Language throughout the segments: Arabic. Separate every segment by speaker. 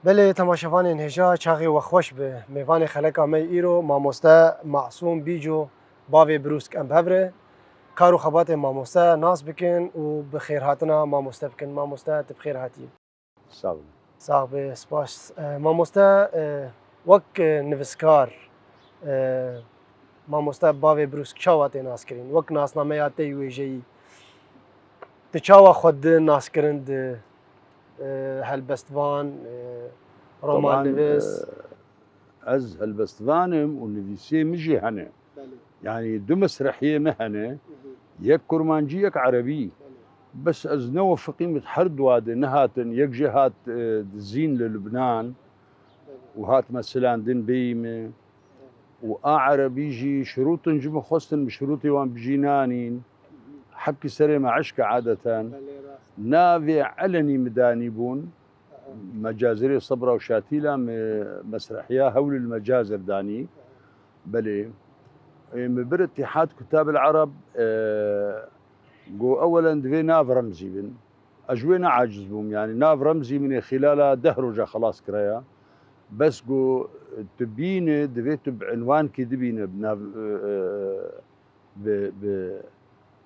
Speaker 1: بله تماشاوان هجا چاقی و خوش به میوان خلق آمی ایرو ماموسته معصوم بیجو باوی بروسک ام ببره کارو خبات ماموسته ناس بکن و بخیر هاتنا ماموسته بکن ماموسته تبخیر هاتی
Speaker 2: ساڵ
Speaker 1: صاحب سپاس ماموسته وک نوسکار ماموسته باوی بروسک چاوات ناس کرین وک ناسنامه یاتی ویجی تچاوا خود ناس کرند هلبستوان رومان
Speaker 2: طبعا
Speaker 1: نویس
Speaker 2: از هلبستوانم ونفيسي مجي هنا يعني دو مسرحية مهنة يك كرمانجي يك عربي بس از نوفقين متحرد واد نهاتن يك جهات دزين للبنان وهات مثلا دين بيمة وعربي جي شروط جم خصن بشروطي وان بجينانين حبكي سري مع عشق عادة نافي علني مداني بون مجازري صبرا وشاتيلا مسرحية هول المجازر داني بلي مبر اتحاد كتاب العرب جو اولا دوي ناف رمزي بن اجوينا عاجز بهم يعني ناف رمزي من خلالها دهرجة خلاص كرايا بس جو تبين دويت بعنوان كي دبينه بناف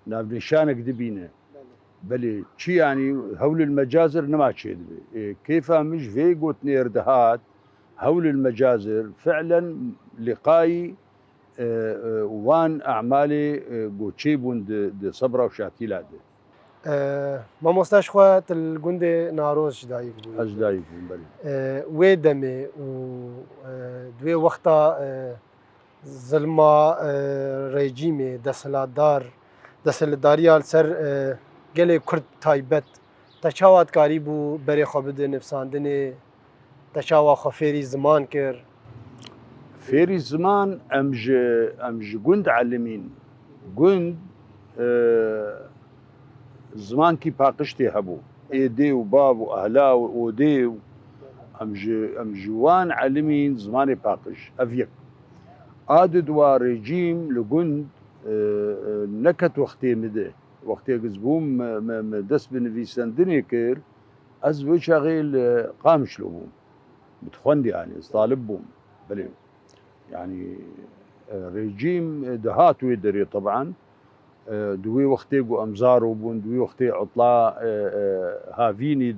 Speaker 2: ناف نشانك دبينه بلي شي يعني هول المجازر نما شي كيف مش في قوت نيردهات هول المجازر فعلا لقاي وان اعمالي قوتشيبون دي صبرا وشاتيلا دي
Speaker 1: مامۆستاش خوا گوندێ ناڕۆژ دایک بوو
Speaker 2: اجداي بون بلي
Speaker 1: وێ دەمێ و دوێ وەختا زلما ڕێجیمێ دەسەلاتداریە سەر gelê Kurd taybet te çawa dikarî bû berê xwe bide nivîsandinê te çawa xwe fêrî ziman kir
Speaker 2: فيري زمان امج قند علمين قند زمان كي باقشتي هبو ايدي وباب واهلا ودي امج وان علمين زماني باقش افيك عادد وريجيم لقند نكت وقتي مده وقتي قزبوم دس بنفيسندني كير از وشاغيل قامش لهم بتخوندي يعني طالبهم بلي يعني ريجيم دهات ويدري طبعا دوي وقتي قو امزارو بون دوي وقتي عطلا هافيني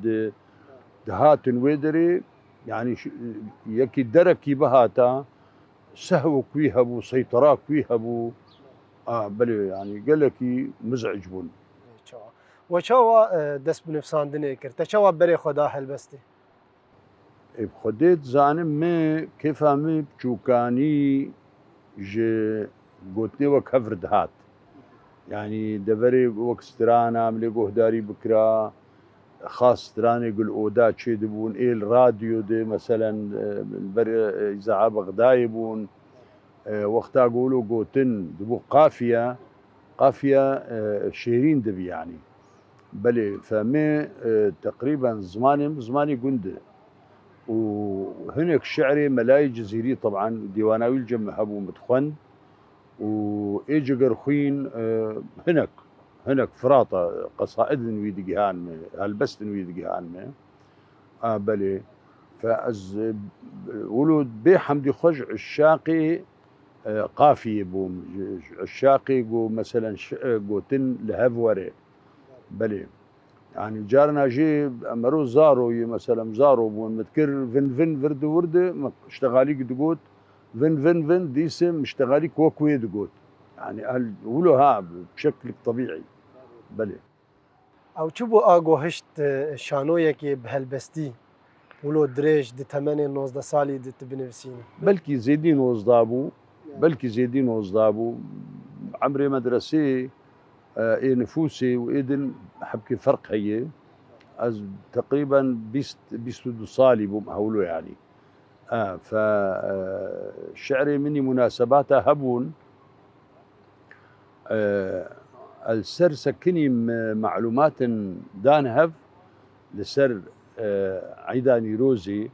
Speaker 2: دهات ويدري يعني يكي دركي بهاتا سهو كويهبو سيطرا كويهبو بلي يعني قال لك مزعج بون
Speaker 1: و çawa dest bi nivîsandinê kir te çawa berê xwe da helbestê
Speaker 2: بخديت زانم مي كيف مي بشوكاني جي قوتني وك هفرد هات يعني دبري وك سترانا ملي هداري بكرا خاص ستراني قل اودا تشي دبون ايه الراديو دي مثلا بري اذاعه بغداي بون وقتها قولوا قوتن دبو قافيه شيرين دبي يعني بلي فمي تقريبا زماني قنده وهناك الشعري ملاي جزيري طبعا ديواناوي الجمع هبو متخن وايجي قرخين هناك فراطة قصائد ويدقهان هالبست ويدقهان بلي فاز ولود بي حمدي خج عشاقي قافي بوم عشاقي قو مثلا قوتن لهفوري بلي يعني جارنا جي مرو زارو مثلا زارو بون متكر فن فرد ورده اشتغالي قد فن ديسم اشتغالي كوكوي دقوت يعني قال ولو ها بشكل طبيعي بلي
Speaker 1: او çi bû a gohişt şanoyekê bi helbestî wilo dirêj di temenê 19 salî de tu binivîsînî
Speaker 2: بلكي زيدين وزدابو عمري مدرسي ايه نفوسي وايدن حبكي فرق هي از تقريبا بيست صالي بوم هولو يعني فشعري مني مناسباتها هبون السر سكني معلومات دانهف لسر عيداني روزي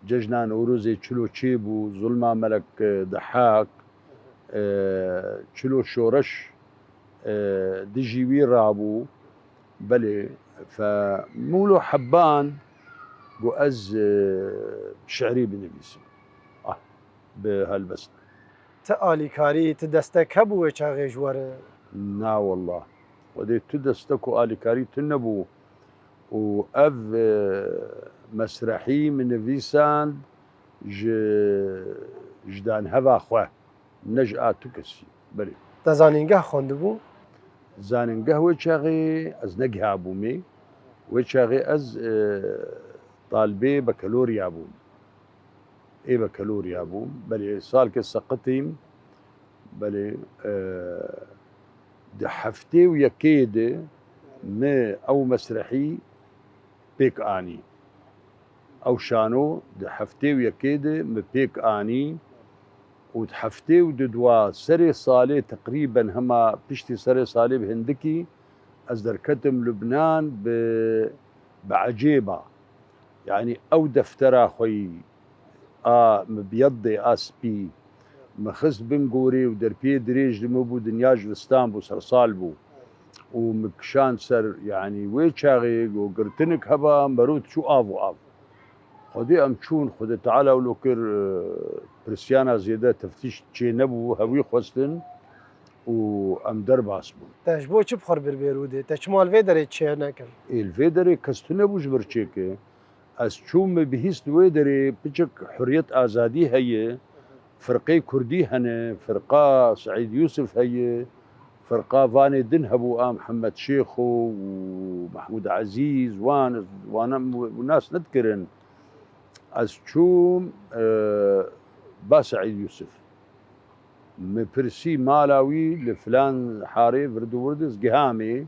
Speaker 2: ججنان وروزي تشلو تشيبو ظلمة ملك ضحاك تشلو شورش دجي ويرابو بلي فمولو حبان قو أز شعري بنفيسم بهالبس.
Speaker 1: تآلي كاري تدستك هبو چاغي جوار
Speaker 2: نا والله ودي تدستكو آلي كاري تنبو وأف مسرحي من نفيسان جدان هوا خواه نجأة تكسي بلي
Speaker 1: تزانينگه خوندبو
Speaker 2: زاننگه وچاغي از نجها بومي وچاغي از طالبي بكالوريا بوم اي بكالوريا بوم بلي سال كسقتيم بلي دحفتي ويكيد ما او مسرحي بيك اني او شانو دحفتي ويكيد ما بيك اني وتحفتي وددوا سري صالي تقريبا هما بتشتي سري صالي بهندكي أصدر كتم لبنان بعجيبة يعني أو دفترة خوي مبيضي أسبي مخس بنقوري ودربي دريج لمبو دنياج وستان بو سرصال بو ومكشان سر يعني ويشاغي وقرتنك هبا مبروت شو آف خدي أمشون خدي تعالى ولو كر برسيانا زيادة تفتيش تشي نبو هوي خواستن وأم درب عصبون
Speaker 1: تجبو چه بخور بربيروده تشمال في دري چه نكن
Speaker 2: الفيدري كستنا بوش برشيكي از چوم بهيست ويدري بچك حرية آزادي هي فرقي كردي هنه فرقة سعيد يوسف هي فرقة فاني دنهبو محمد شيخو ومحمود عزيز وانا وناس نذكرن از چوم با سعيد يوسف مبرسي مالاوي لفلان حاري بردو وردز قهامي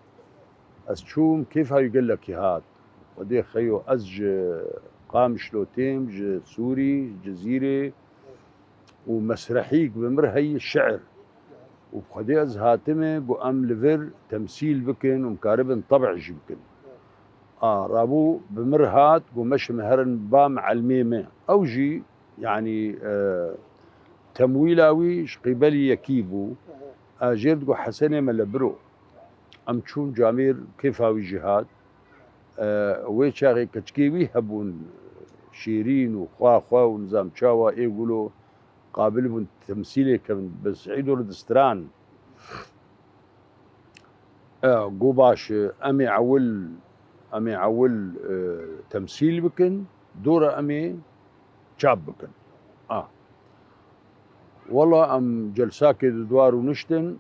Speaker 2: أسشوم كيف هاي يقول لك هاد ودي خيو أزج قام شلوتيم سوري جزيرة ومسرحيك بمر هي الشعر وبخدي أز هاتمه بو أم لفر تمثيل بكن ومكاربن طبع جبكن رابو بمر هات بو مش مهرن بام علميمه أوجي يعني تمويلاوي شقيبلي يكيبو جيرد قو حسني ملبرو أم تشون جامير كيف هاوي جهاد ويشاغي كتشكيوي هبون شيرين وخوا ونظام شاوا يقولوا قابل بون تمثيلي كم بس عيدو ردستران قو باش أمي عول تمثيل بكن دورة أمي شاب بكن والله أم جلساكي دوار ونشتن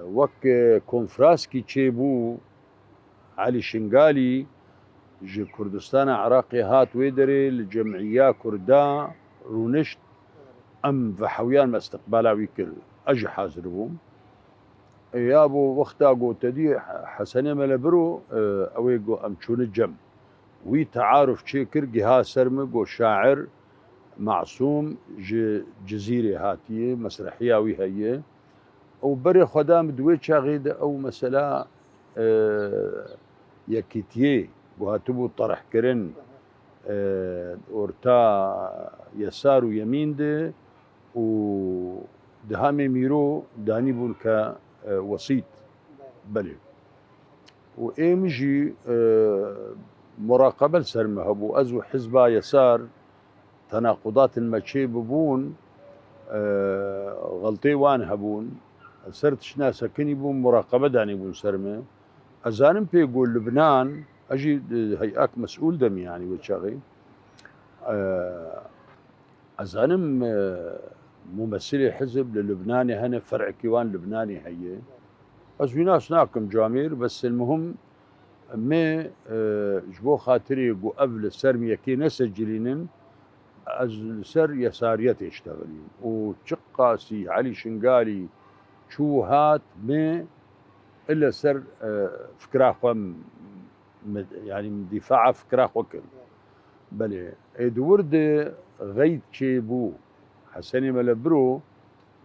Speaker 2: وك كونفراسكي تشيبو علي شنقالي جي كردستان عراقي هات ويدري الجمعية كردا رونشت أم فحويان ما استقبالا ويكل أجي حاضر بوم يابو وقتا قو تدي حسني ملبرو أويقو أم تشون الجم وي تعارف تشيكر جها سرمق شاعر معصوم جزيرة هاتية مسرحية وهي وبري خدام دوي شاغيد أو مسألة يكيتيه وهاتبو طرح كرن أورتا يسار ويمين ده ودهامي ميرو دانيبون كوسيط بلي وإيمجي مراقبة سرمهبو أزو حزبا يسار تناقضات المشي ببون غلطي وان هبون سرت شنا سكني بون مراقبة داني بون سرمه أزانم بيقول لبنان أجي هيئاك مسؤول دم يعني وشاغي أزانم ممثلي حزب للبناني هنا فرع كيوان لبناني هي أزوي ناس ناكم جامير بس المهم ما جبو خاطري قو قبل السرمية كي نسجلين السر يساريات يشتغلين وشقاسي علي شنقالي شو هات ما إلا سر فكرة خوام يعني من دفاع فكرة وكل بلي ادورد غيت شيبو حسني ملبرو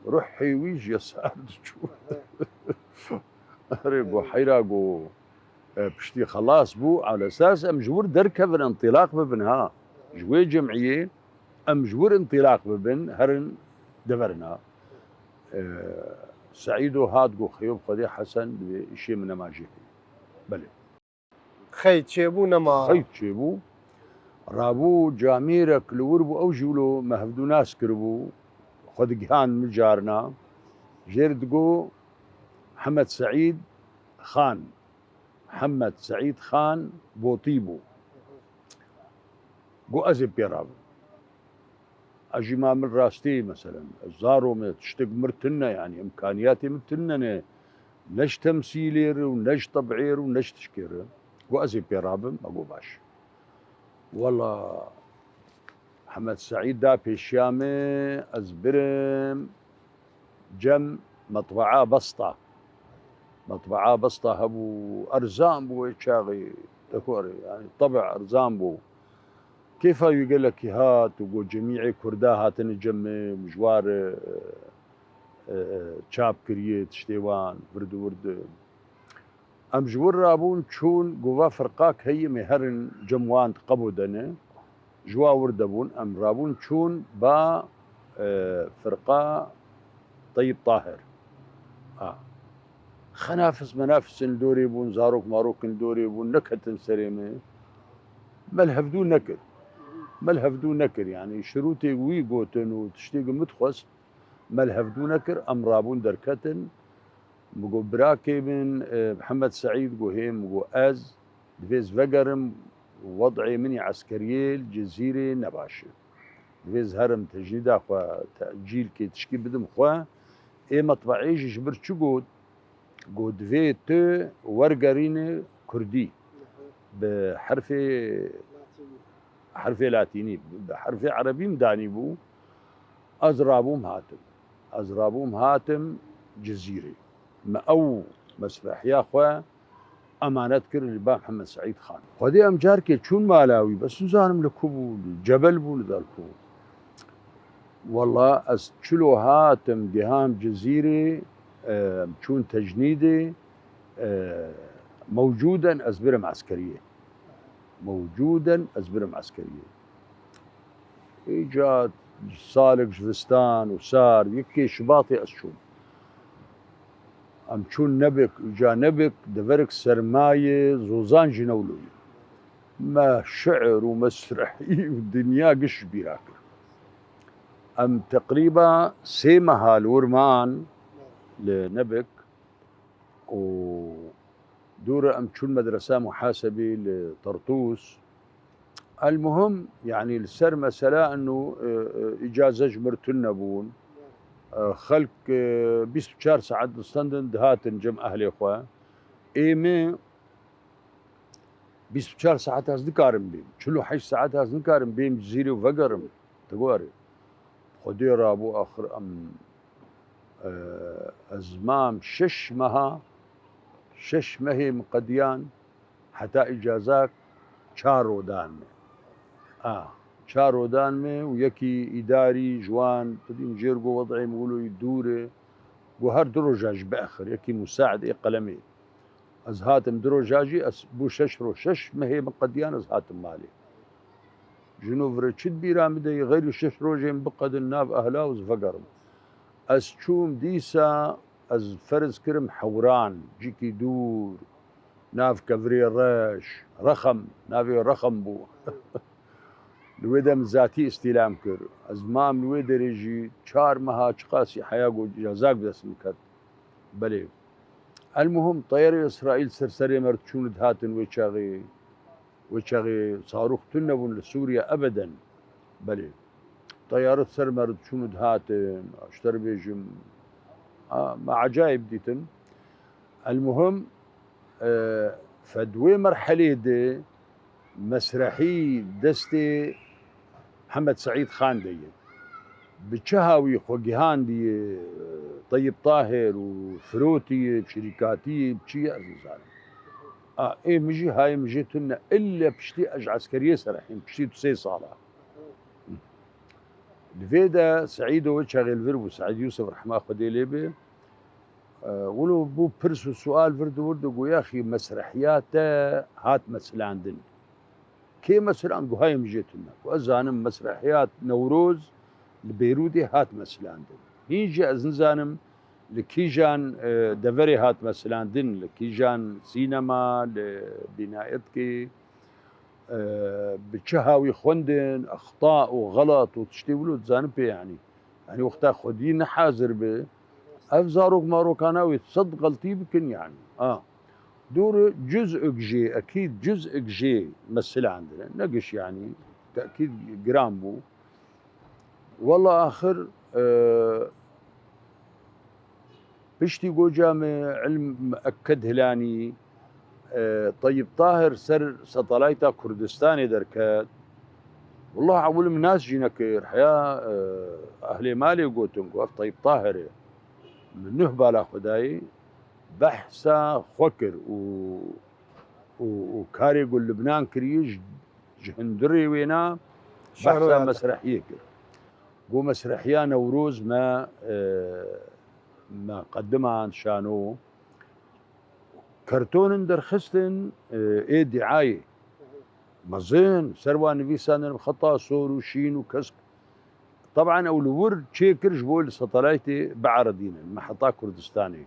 Speaker 2: روحي ويج يسار شو ريبو حيراقو بشتي خلاص بو على اساس ام جور دركب الانطلاق ببنها جوي جمعيه ام جور انطلاق ببن هرن دبرنا سعيدو هاد قو خيوب خدي حسن بشي من ماجي بلي
Speaker 1: خيط شيبو نما
Speaker 2: خيط شيبو رابو جاميرك لوربو او جولو مهفدو ناس كربو خد جهان مجارنا جيردقو محمد سعيد خان محمد سعيد خان بوطيبو قو ازب بيراب اجي ما من راستي مثلا الزارو تشتق مرتنا يعني امكانياتي مرتنا نش تمثيلير ونش طبعير ونش تشكير قو ازب بيرابم اقو باش والله محمد سعيد دا بيشامي ازبرم جم مطبعة بسطة هبو ارزام بو شاغي تكوري يعني طبع ارزام بو كيف يقول لك هات وقو جميع كردا هاتن جمع مجوار تشاب كريت شتيوان ورد ام جور رابون تشون قوا فرقاك هي مهرن جموان قبو دنا جوا وردبون ام رابون تشون با فرقا طيب طاهر خنافس منافس ندوري بون زاروك ماروك ندوري بون نكهة سريمة ملهف دو نكر يعني شروطي وي قوتن وتشتيق متخص ملهف دو نكر ام رابون دركتن بقو براكي من محمد سعيد قو هيم قو از دفيز فقرم وضعي مني عسكرية الجزيرة نباشر دفيز هرم تجنيد اخوا تأجيل كي تشكي بدم خوا اي مطبعيش جبر شو قود في تو ورقرين كردي بحرف لاتيني بحرف عربي مداني بو أزرابوم هاتم جزيري ما أو مسرح يا أخوة أمانة كر اللي محمد سعيد خان خدي أم جاركي شون مالاوي بس نزانم لكوبو جبل بو لذالكو والله أسشلو هاتم جهام جزيري شون تجنيدي موجودا أزبرم عسكرية إيجاد صالح جفستان وسار يكي شباطي أسشون أم شون نبك جا نبك دفرك سرماية زوزان جنولوي ما شعر ومسرحي والدنيا قش بيراكر أم تقريبا سيمها الورمان لنبك ودورة أم شون مدرسة محاسبة لطرطوس المهم يعني السر مسألة أنه إجازة جمرتنا بون خلق 24 ساعة ستاندن دهاتن جم أهلي أخوة إيمي 24 ساعة هاز نكارم بيم شلو 8 ساعات هاز نكارم بيم جزيري وفقرم تقواري خدي رابو آخر أم أزمام 6 مهي مقديان حتى إجازاك چارو دانمي چارو دانمي ويكي إداري جوان تدين جيرقو وضعي مقولو يدوري وهر دروجاج بآخر يكي مساعد قلمي أزهاتم دروجاجي بو 6 مهي مقديان أزهاتم مالي جنوب رشد بيرامدي غير 6 روجين بقد الناف أهلاوز فقرم أسشوم ديسا از فرز كرم حوران جيكي دور ناف كفري الرش رخم نافي رخم بو لويدم ذاتي استلام كر ازمام لويد ريجي 4 مها چقاسي حياقو جازاك بس مكت بلي المهم طيار اسرائيل سرسري مرتشون دهاتن وشاغي صاروخ تنبون لسوريا ابدا بلي طيارة سر مرتشون دهاتن اشتر بيجم ما عجائب ديتن المهم فدوي مرحلة دي مسرحي دستي محمد سعيد خان دي بتشهاوي خوجهان دي طيب طاهر وفروتي بشركاتي بشي أزيزان إيه مجي هاي مجيتنا إلا بشتي أج عسكرية سرحين بشتي تسي صالة لفيدا سعيدو وشاغل فيربو سعيد يوسف رحمه خدي ليبي ولو بو برسو سؤال وردو يا أخي مسرحيات هات مسلاندن كي مسلاند هاي مجيتنا وأزانم مسرحيات نوروز لبيرودي هات مسلاندن هيجي أزنزانم لكيجان دفري هات مثلا دن لكيجان سينما لبنايتكي بتشهاوي خوندن اخطاء وغلط وتشتيولو تزانبي يعني وقتها خدين حاضر به افزاروك ماروكاناوي تصد غلطي بكن يعني دور جزء جي اكيد جزء جي مثل عندنا نقش يعني تاكيد جرام بو والله اخر بشتي جامع علم مأكد هلاني طيب طاهر سر سطلايتا كردستاني دركات والله عول من ناس جينا كير حياة أهلي مالي قوتن قوف طيب طاهر من نهبة لا خداي بحثا خكر وكاري يقول لبنان كريج جهندري وينا بحثا مسرحية كر قو مسرحية نوروز ما قدمها عن شانو كرتون درخستن ايه دعاية مزين سروان نفيسان خطا صور وشين وكسك طبعا اولور تشيكر جبول سطلايتي بعردين محطة كردستاني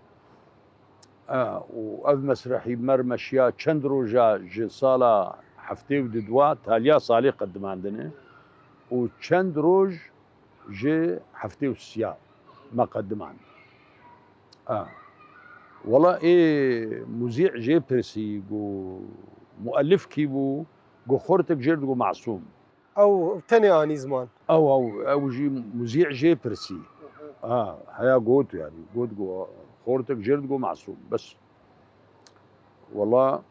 Speaker 2: واف مسرحي مرمشيا تشندروجا جي صالة حفتي وددوا تاليا صالي قدم عندنا وتشندروج جي حفتي والسيا ما قدم عندنا والله ايه مذيع جي برسي مؤلف كيبو خورتك جرد معصوم
Speaker 1: او تاني اني زمان
Speaker 2: او جي مذيع جي برسي هيا قوت يعني قوت خورتك جرد معصوم بس والله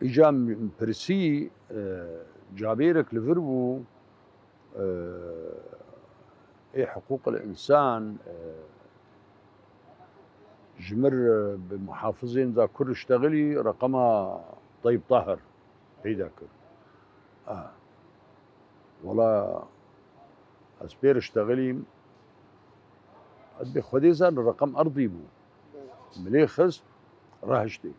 Speaker 2: اجا من برسي جابيرك لفربو ايه حقوق الانسان جمر بمحافظين ذا كل اشتغلي رقمها طيب طاهر هيدا كر والله اسبير اشتغلي ادي خديزة الرقم ارضي بو مليخس راهشتي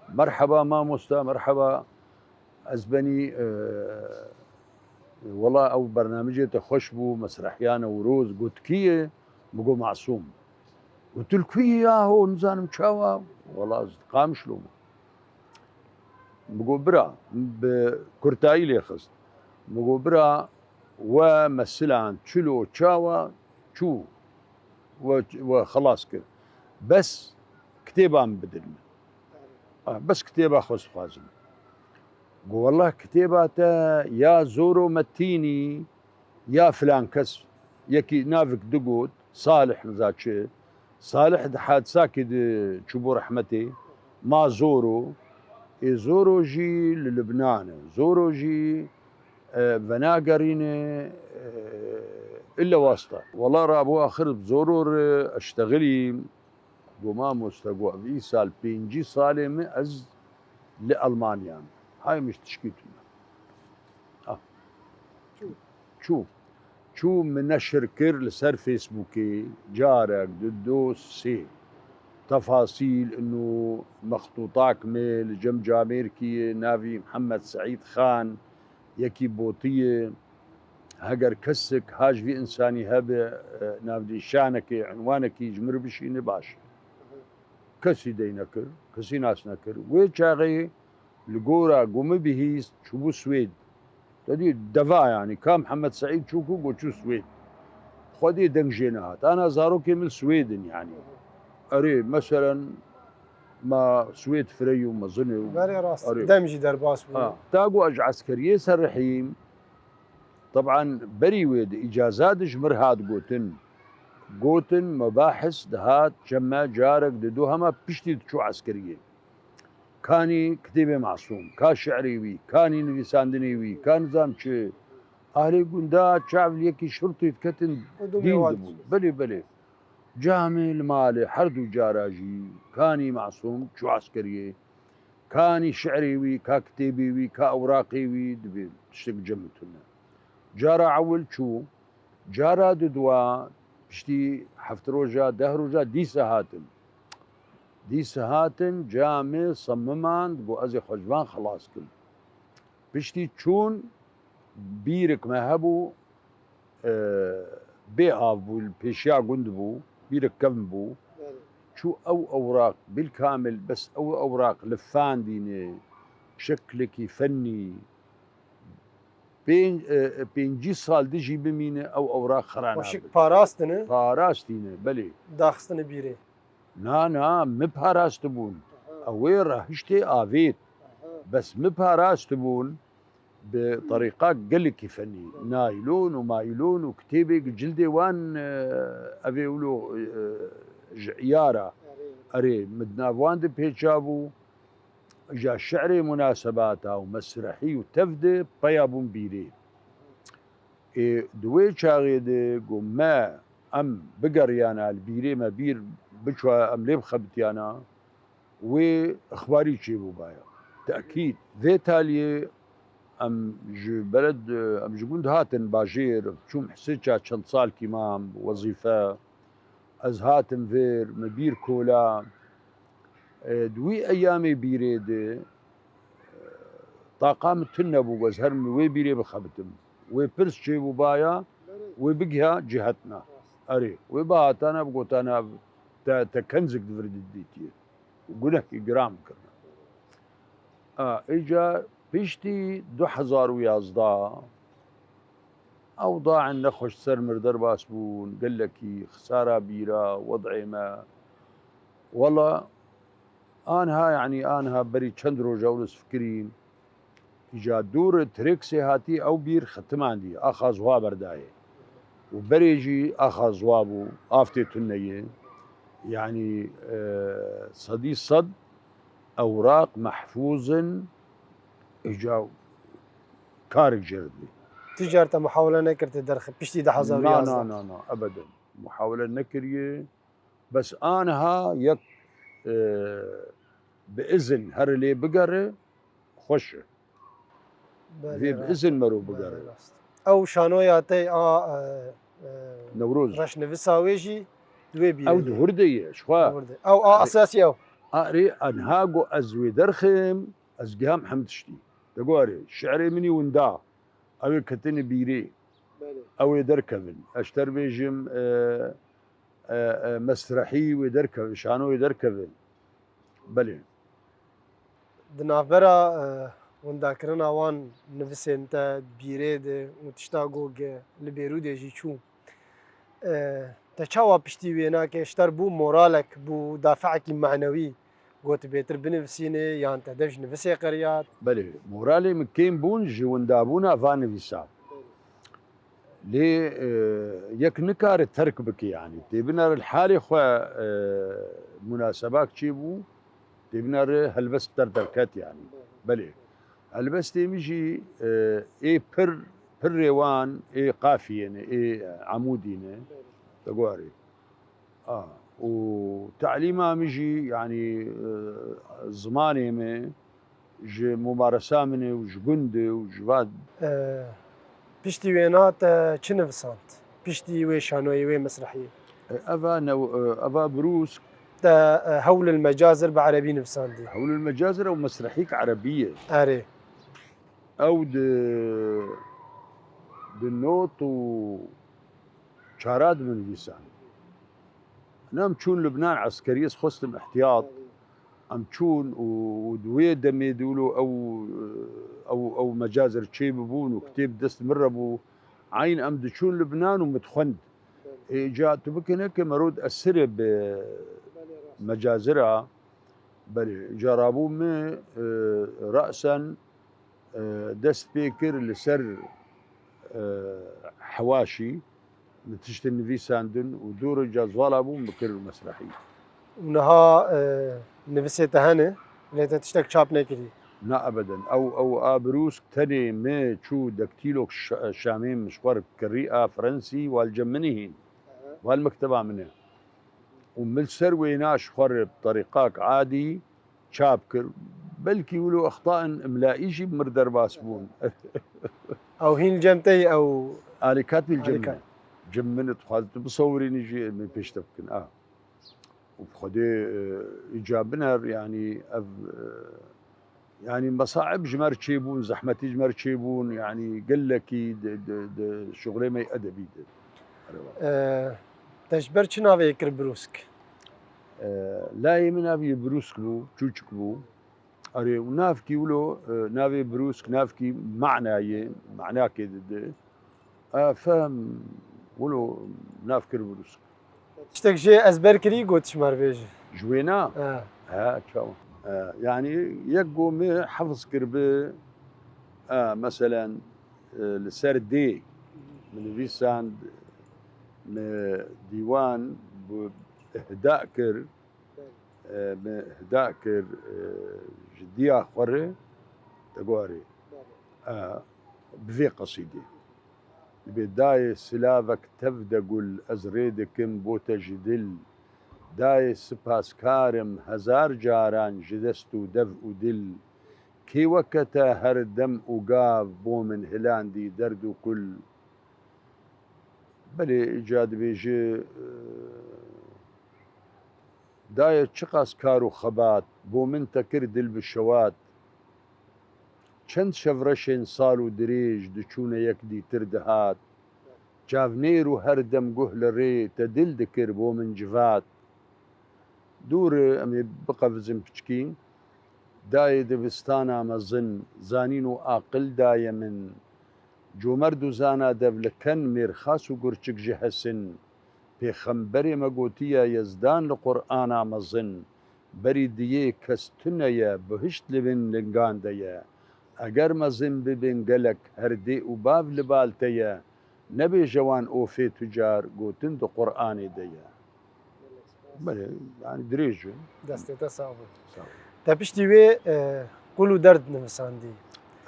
Speaker 2: مرحبا ما مستا مرحبا ازبني والله او برنامجي تخش بو مسرحيانه وروز قلت كيه بقو معصوم قلت له كيه يا هو نزان مشاوا والله اصدقاء شلون بقو برا بكرتاي لي خست بقو برا ومثلان تشلو تشاوا شو وخلاص كده بس كتيبه بدلنا بس كتيبه خص خازم والله كتيباته يا زورو متيني يا فلان كس يكي نافك دقوت صالح نزاتشي صالح دحاد ساكد تشبو رحمتي ما زورو زورو جي للبنان زورو جي فناقرين الا واسطه والله رابو اخر بزورو اشتغلي قوما مستقوا في سال بينجي صالم از لألمانيا هاي مش تشكيتنا شو من نشر كير لسر فيسبوكي جارك ددوس سي تفاصيل انه مخطوطات ميل جم جاميركي نافي محمد سعيد خان يكي بوطية هجر كسك هاج في انساني هبه نافدي شانك عنوانك يجمر بشي نباش كسي دينكر كسي ناس نكر ويتشاغي لقورا قوم بهيس شو سويد تدي دفاع يعني كان محمد سعيد شوكو وشو سويد خدي دنجينات انا زاروكي من سويدن يعني اري مثلا ما سويد فريو ما ظني
Speaker 1: بري راس دمجي درباس
Speaker 2: تاقو اج عسكريه سرحيم طبعا بري ويد اجازات جمر هاد قوتن مباحث دهات جمع جارك ددو هما بشتي شو عسكريه كاني كتيبه معصوم كان شعريوي كاني نفيساندنيوي كان زامشي اهلي قندا شعب ليكي شرطي تكتن دين دبو بلي جامل مالي حردو جاراجي كاني معصوم شو عسكريه كاني شعريوي كا كتيبيوي كا اوراقيوي دبي تشتق جمتنا جارا عول شو جارا ددوا بشتي حفتروجا دهروجا دي سهاتن جامع صممان بو ازي خجبان خلاص كل بشتي تشون بيرك ما هبو بي بو البيشيا قند بو بيرك كم بو شو أو أوراق بالكامل، بس أو أوراق لفان ديني شكلك فني بينجي صال دجي بمينه أو أوراق خرانا
Speaker 1: وشك باراستنه
Speaker 2: باراستينه بلي
Speaker 1: داخستنه بيري
Speaker 2: نا مبهاراست بون أوي رهشتي آفيت بس مبهاراست بون بطريقة قلك فني نايلون ومايلون وكتيبك جلدي وان أبيولو عيارة أري مدنافوان دي بيجابو جا شعري مناسباتها ومسرحي وتفدي بيابون بيري دوي شاغي دي قم أم بقريانا البيري ما بير بشوى أم ليب خبتيانا وإخباري تشيبو بايا تأكيد ذي تالي ام جو بلد ام جوند هاتن باجير شو محسيتشا شن صال كمام وظيفه از هاتن فير مبير كولا دوي ايامي بيريد طاقام تنبو وزهر وي بيري بخبتم وي برس شيبو بايا وبقها جهتنا اري وبات انا بقوت انا تكنزك دفرد ديتي وقولك جرام كرنا اجا بيشتي 2011 أوضاع نخش سر مردر باسبون قال لك خسارة بيرة وضعي ما والله أنها يعني أنها بري تشندرو جولس فكرين إجا دور تريكسي هاتي أو بير ختم عندي أخذ زوا برداية وبريجي أخذ زوابو آفتي تنية يعني صدي صد أوراق محفوظ إجا كارك جردي
Speaker 1: تجارة محاولة نكرت درخ بيشتي ده حزار
Speaker 2: لا
Speaker 1: يازده
Speaker 2: لا ابدا محاوله نكريه بس انها يك باذن هر اللي بقره خش في باذن مرو بقره
Speaker 1: او شانوياتي
Speaker 2: نوروز
Speaker 1: رش نفساويجي دوي بيري
Speaker 2: او دهرديه شخوا
Speaker 1: او اساسي او
Speaker 2: اري انهاجو ازوي درخم ازقام حمدشتي تقوري شعري مني وندا او كتني بيري او يدركبن اشتر بيجم مسرحي ويدركب شانو يدركب بلي
Speaker 1: دنافبرا ونداكرنا وان نفسي انت بيريد وتشتاقوق لبيرودي جي شو تشاوا بشتي وينا كشتر بو مورالك بو دافعك المعنوي قلت بيتر بنفسيني يعني تهدفش نفسي قريات
Speaker 2: بلي مورالي مكين بون جي وندابونا فاني فيسا لي يك نكار ترك بك يعني تبنر الحالي خو مناسبات تشيبو تبنر هلبس تردركات يعني بلي هلبس تيمجي اي بر ريوان اي قافية اي عمودينه تقواري وتعليمها مجي يعني زماني مي جي ممارسة مني وج قندي وج باد
Speaker 1: بشتي وينات چنفسانت بشتي وي شانوي وي مسرحية
Speaker 2: افا بروس
Speaker 1: هول المجازر بعربي نفساندي
Speaker 2: حول المجازر او مسرحيك عربية
Speaker 1: اري
Speaker 2: او النوت و شاراد من لسان نام تشون لبنان عسكرية خصم احتياط ام تشون ودوي دمي دولو او مجازر تشيبون وكتيب دست مربو عين ام دشون لبنان ومتخند جاء تبكن هيك مرود السرب مجازرها بل جرابو مي رأسا دست بيكر لسر حواشي نتيجة النبي ساندن ودور جازوالا ابو مكر المسرحي
Speaker 1: ونها نفسي تهني ليتا تشتك شاب نكري
Speaker 2: لا ابدا او ابروس تاني ما تشو دكتيلو شامين مشوار كريئه فرنسي والجمنيهين والمكتبه منه ومن سرويناش خر بطريقاك عادي شابكر بلكي يقولوا اخطاء املائيجي بمردر باسبون
Speaker 1: او هين جمتي او
Speaker 2: الي كاتب الجمنه جمنت خالد بصوري نجي من بيش تبكن وبخدي ايجابنا يعني يعني مصاعب جمر تشيبون زحمتي جمر تشيبون يعني قال لك شغلي ما ادبي
Speaker 1: تجبر چی ناوی کر بروسک؟
Speaker 2: لاي من أبي بروسك بو تشوشك بو أري ونافكي ولو نافي بروسك نافكي معناه كده فهم ولو نافكر بروسك
Speaker 1: تشتك جي ازبر كري قوتش مرويجي
Speaker 2: جوينا
Speaker 1: اه
Speaker 2: ها تشاو يعني يقو مي حفظ كربي مثلا لسر دي من فيساند ديوان بإهداء كر بإهداء كر جدية خوري تقوري بذي قصيدة بداية سلافك تفدقل أزريدكم بوتا جدل داي سپاس كارم هزار جاران جدستو دفء دل كي وكتا هر دم وقاف بو من هلاندي دردو كل بلي إيجاد بيجي داية چقاس كارو خبات بو من تكر دل بالشوات چند شفرشين صالو دريج دچونه يكدي تردهات جافنيرو هر دم قهل ري تدل دكر بو من جفات دور أمي بقى بزن بچكين داي دبستانا مزن زانينو آقل داي من جو مردو زانا دبلكن ميرخاس و قرچك جهسن پیخمبر مگوتيا يزدان لقرآن مزن بري ديه كستنيا بهشت لبن لنگان ديا اگر مزن ببن قلق هردي و باب لبالتيا نبي جوان اوفي تجار قوتن دو قرآن ديا بله يعني دريج
Speaker 1: دستي تصاوب تبشتي وي قولوا درد نمساندي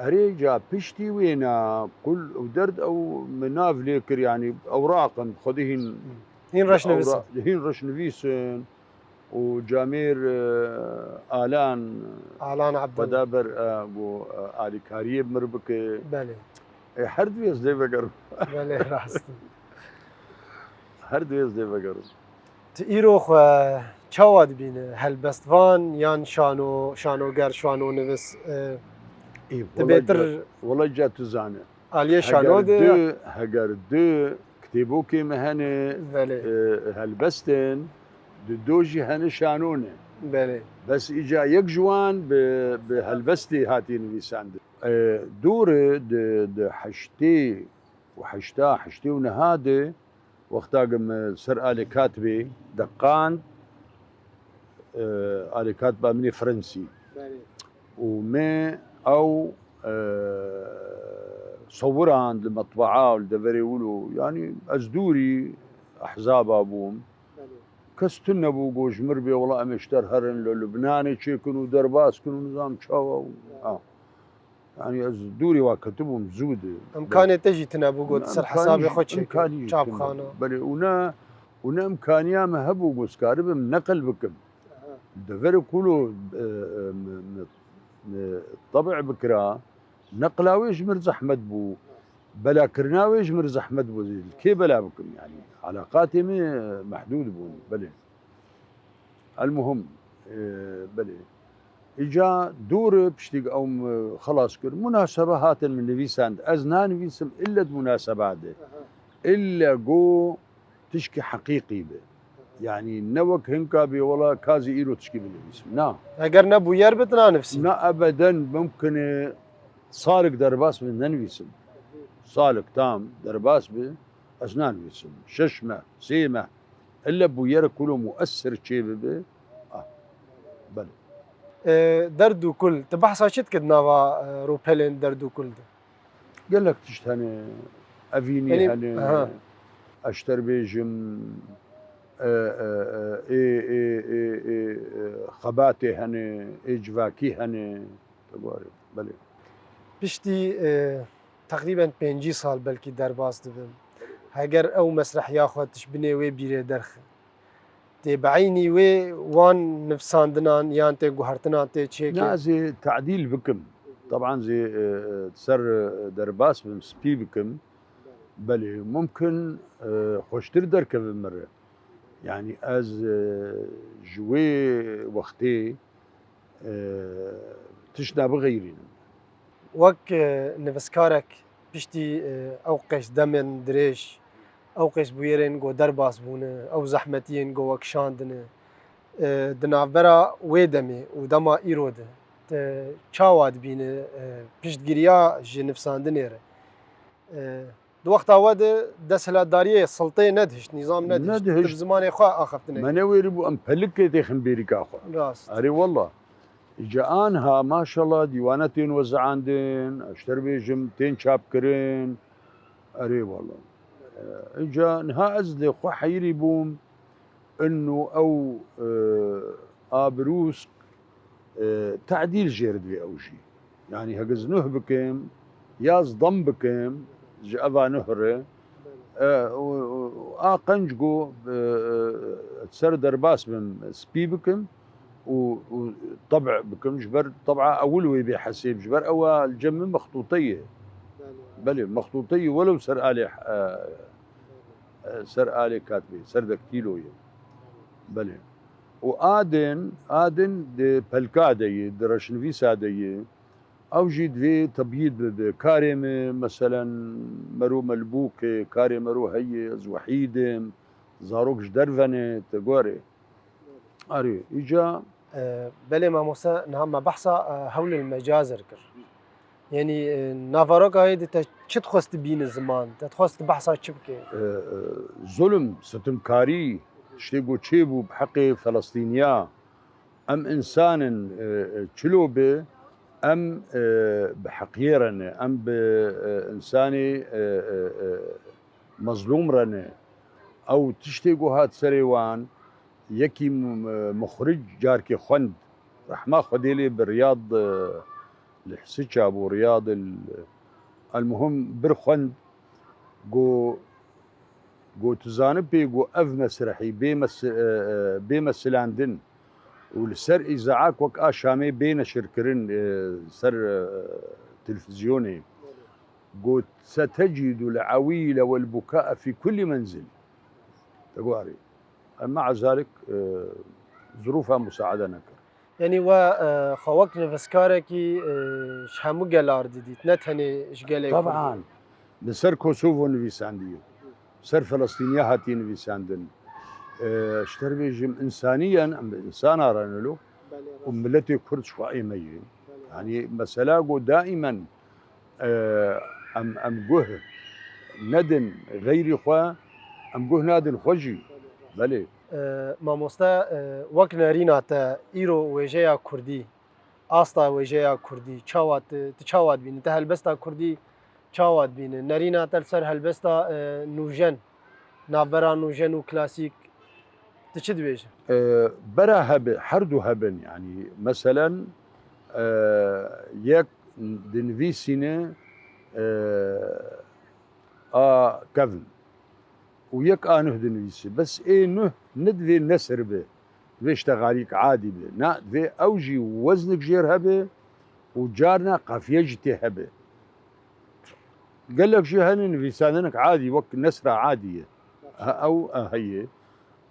Speaker 2: أريجا بشتي وينا كل درد أو مناف ليكر يعني أوراقا خذيهن
Speaker 1: هين رش نفسه
Speaker 2: هين رش نفيسن وجامير آلان
Speaker 1: عبد الله
Speaker 2: بدابر آلي كاريب مربك
Speaker 1: بله
Speaker 2: حرد ويز دي بقر
Speaker 1: بله راست
Speaker 2: حرد ويز دي بقر
Speaker 1: تيرو خو چاواد بینه هلبستوان یان شانوگر شانو نویس تبيتر
Speaker 2: والله جات زانه
Speaker 1: عليه شانود
Speaker 2: هجر دو كتبو كي مهنه هلبستن دوجي هن شانونه
Speaker 1: بله
Speaker 2: بس اجا يك جوان بهلبستي هاتي نويساند دور د حشتي حشتي ونهاده وقتا قم سر آلي كاتبي دقان آلي كاتبه مني فرنسي وما أو صوران للمطبعة والدفري ولو يعني أزدوري أحزاب أبوهم كستنا بو جوج مربي والله أمشتر هرن لبناني كانوا درباس كانوا نظام شاوا يعني أزدوري وكتبهم زود
Speaker 1: إمكانية تجي تنابو قد سر حسابي خوتشي شاب خانة
Speaker 2: بلي ونا إمكانية ما هبو قوسكاري بم نقل بكم الدفري كله طبع بكرا نقلاويش مرز احمد بو بلا كرناويش مرز احمد بو كي بلا بكم يعني علاقاتي محدود بون بلي المهم بلي اجا دور بشتيق او خلاص كر مناسبة هاتن من نفيساند ازنا نفيسم الا مناسبات الا جو تشكي حقيقي به يعني نوك هنكا بي والله كازي إيرو تشكي بالنسبة نا
Speaker 1: اگر نبو يربطنا نفسي
Speaker 2: نا أبدا ممكن صالك درباس من ننويسم صالك تام درباس بأسنان ويسم ششمة سيمة إلا بوير كله مؤثر شيء به بل
Speaker 1: دردو كل تبحث شت كد نوا روبلين دردو كل ده
Speaker 2: قال لك تشتهني أفيني
Speaker 1: يعني
Speaker 2: هني أشتر بيجم خباتي هني إجواكي هني تقارب بله
Speaker 1: بشتي تقريبا 5 سال بلكي درباس دبم هاجر او مسرح ياخذ بني وي بيري درخ تي بعيني وي وان نفساندنان يان تي غهرتنا تي تشيكي
Speaker 2: نازي تعديل بكم طبعا زي تسر درباس بمسبي بكم بله ممكن خوشتر دركب مرة يعني از جوي وقتي تشنا بغيرين
Speaker 1: وك نفسكارك بشتي اوقش دمن دريش او قیس بویرین گو درباس بونه او زحمتین گو وکشاندنه دنافبرا ویدمی و دما ایروده چاواد بینه پشتگیریا جنفساندنه ره دو وقت آواد دستهلاتداری سلطه ندهشت نظام ندهشت
Speaker 2: ندهشت.
Speaker 1: تب زمان خواه آخفتنه
Speaker 2: ما نوير بو ام بلكي تخن بيريكا خو
Speaker 1: راست
Speaker 2: اري والله جانها ما شاء الله ديوانتين وزعاندين اشتر بيجم تين شاب كرين اري والله اجا نها ازلي خو حيري بوم انه او ابروس تعديل جيرد في اوجي يعني هجز نهبكم ياز ضم بكم جابا نهره قنجقو تسر درباس من سبي بكم وطبع بكم جبر طبعا اولوي بحسيب جبر او الجم مخطوطيه بلي مخطوطيه ولو سر الي سر الي كاتبي سر دكتيلو بلي وادن دي بلكادي درشنفي سادي او جيد في تبييض بكارم مثلا مرو ملبوك كاري مرو هي وحيد زاروك درفنه تقوري اري اجا
Speaker 1: بله ما موسى نعم بحثا حول المجاز ذكر يعني نافاروك هاي تا چت خواست بين الزمان تخواست بحثا چبكي
Speaker 2: ظلم ستمكاري شتيقو تشيبو بحق فلسطينيا ام انسان تشلوبه ام بحقيرن ام بانساني مظلوم رنه او تشتيقو هات سريوان يكي مخرج جاركي خند رحمة خديلي بالرياض الحسيتشا ابو رياض المهم برخند جو تزانبي جو اف مسرحي بيمثلاندن والسر إذاعاك وك شامي بين شركرين سر تلفزيوني قلت ستجد العويل والبكاء في كل منزل تقواري مع ذلك ظروفها مساعدة نكر
Speaker 1: يعني و خواك نفسكاركي شحمو قلار ديديت نتهني اش قالي
Speaker 2: طبعا لسر كوسوفو نفيساندية سر فلسطينيا هاتي نفيساندن اشتر بيجم انسانيا انسان رانلو وملتي كرد شوائي مي يعني مسلاقو دائما ام جه ندن غير خوا ام جه نادن خوجي بلي
Speaker 1: ما مستا وك نارينا تا ايرو وجيا كردي استا وجيا كردي تشاوات بين تهلبستا كردي تشاوات بين نارينا تلسر هلبستا نوجن نابرا نوجن وكلاسيك تشد بيش
Speaker 2: برا هب حردو هبن يعني مثلا يك دنفي سنة كفن ويك انه دنفيسي بس ايه نه ندفي نسر به فيش تغاريك عادي به نا في اوجي وزنك جير هبه وجارنا قافيجتي هبه قال لك شي هن في سانك عادي وقت نسرة عادية او هي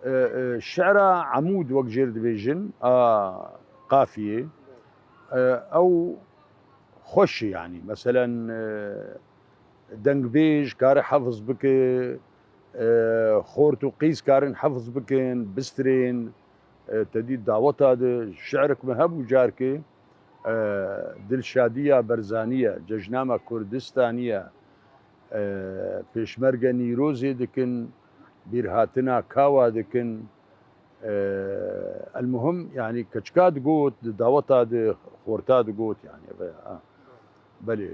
Speaker 2: الشعرة عمود وقت جير ديفيجن قافية او خوش يعني مثلا دنق بيج كاري حفظ بك خورت وقيس كارن حفظ بكن بسترين تديد دعوت هذا شعرك مهب وجاركي دلشادية برزانية ججنامة كردستانية بيشمرقة نيروزي دكن بيرهاتنا كاوا دكن المهم يعني كشكاد قوت دعوت هذا خورتاد قوت يعني بلي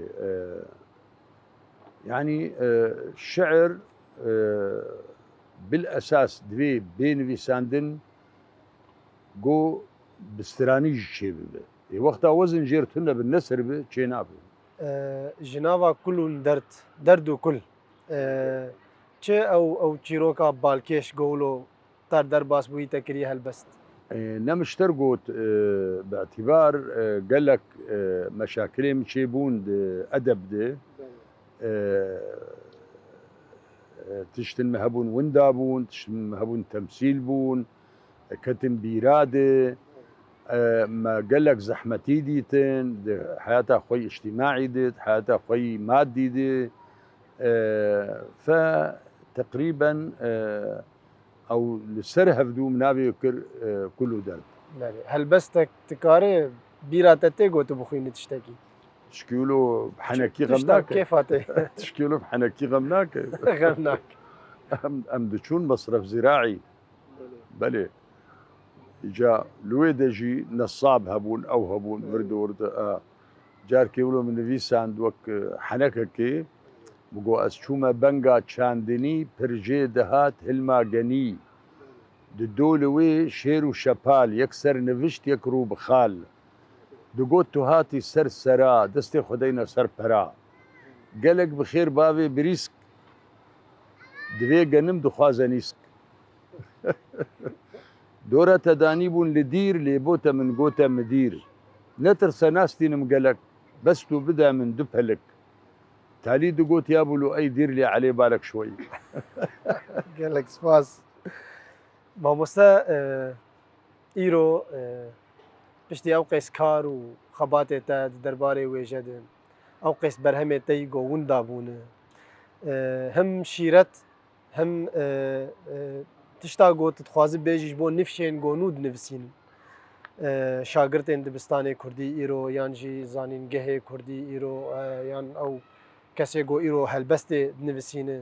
Speaker 2: يعني الشعر بالاساس دوي بين في ساندن جو بسترانيج شي بي وقتها وزن جيرتنا بالنسر بي تشيناب
Speaker 1: جنابا كل درد وكل چه او چیروکا بالکش گولو تر در باس بوی تکری هلبست
Speaker 2: نمشتر قوت باعتبار قال لك مشاكلهم مشيبون ادب ده تشتن مهبون وندابون تشتن مهبون تمثيل بون كتم بيرادة ما قال لك زحمتي ديتن حياتها خوي اجتماعي ديت حياتها خوي مادي دي تقريبا او لسر هفدو منابي يكر كله درب
Speaker 1: هل بس تكاري بيرا تتيجو تبخين تشتكي
Speaker 2: تشكيلو بحنكي
Speaker 1: تشتاق
Speaker 2: غمناك
Speaker 1: كيف هاتي
Speaker 2: تشكيلو بحنكي غمناك
Speaker 1: غمناك
Speaker 2: ام دچون مصرف زراعي بله جا لويدجي نصاب هبون او هبون ورد ورد جار كيولو من نویساند وک حنکه بگو از چوما بنگا چاندنی پرجه دهات هلما گنی دولوی شیر و شپال یک سر نوشت یک رو بخال دگو تو هاتی سر سرا دست خداینا سر پرا گلک بخیر باوی بریسک دوی گنم دخوازنیسک دورة تداني بون لدير لبوتا من قوتا مدير نترسى ناستي نمقلك بس تو بدا من دبهلك تالي دقوت يابلو اي دير لي عليه بالك شوي
Speaker 1: قال لك سباس مامۆستا ئیرۆ پشتی ئەو قەیس کار و خەباتێتە دەربارەی وێژەدن ئەو قەیس بەرهەمێتەی گۆوندا بوونە هەم شیرەت هەم تشتا گۆت دخوازی بێژیش بۆ نفشێن گۆنود نووسین شاگرتên dibistانê Kurdî îro yan jî zanîngehê Kurdî îro yan ew kesê got îro helbestê dinivîsîne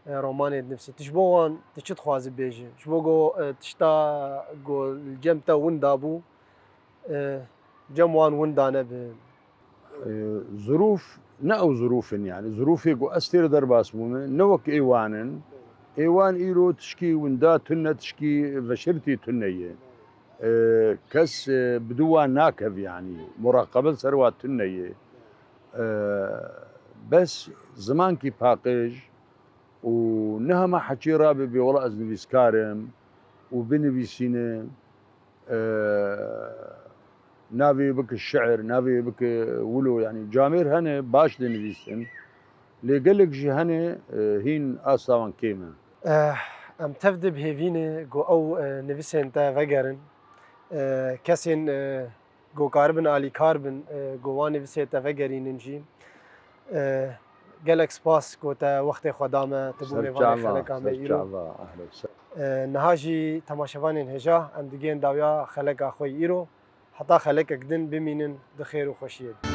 Speaker 1: romanê dinivîsî tu ji bo wan tu çi dixwazî bêjî ji bo got tişta got li cem te winda bû cem wan winda nebe
Speaker 2: ظروف نا او ظروف يعني ظروفي قو استير درباس بون نوك ايوانن ايوان ايرو تشكي وندا تنه تشكي فشرتي تنيه كس بدوا ناكف يعني مراقبة سروات تنية بس زمان كي باقج ونها ما حكي رابي بولا أزنبيس كارم وبنبيسينه نافي بك الشعر نافي بك ولو يعني جامير هنا باش لنبيسن اللي قالك جي هنا هين آساوان كيما
Speaker 1: ام تفدي بهيفينه جو او نویسên te vegerin kesên gokaribin alîkarbin gowan nivîsê te vegerînin jî gelek spas ku te wextê xwe dame tu bû mêvanê xeleka me îro niha jî temaşevanên hêja em digên dawiya xeleka xwe îro heta xelekek din bimînin di xêr û xweşiyê